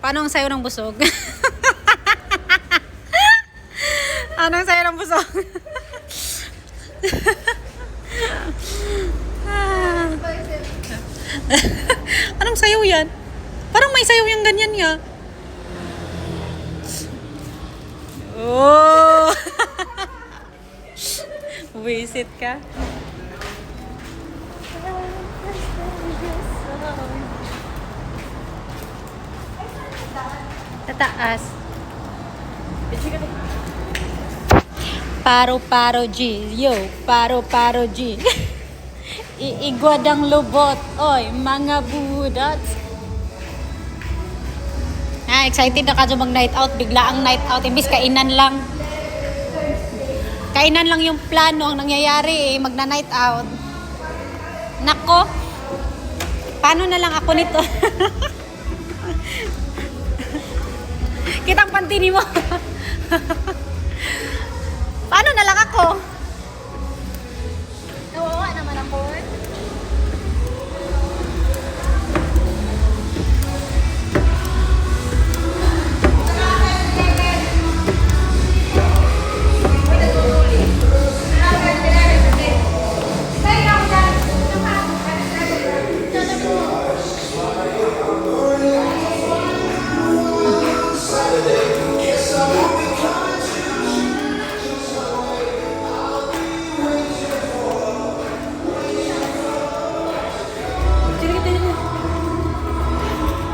Paano ang sayo ng busog? Anong sayo ng busog? Anong sayaw yan? Parang may sayaw yung ganyan nga. Oh! Visit ka? Sa taas. Paro-paro G. Yo, paro-paro G. Iigwad ang lubot. Oy, mga budats. Excited na ka dyan mag-night out. Bigla ang night out. Imbis kainan lang. Kainan lang yung plano. Ang nangyayari magna-night out. Nako. Paano na lang ako nito? Kitang pantini mo. Paano na lang ako?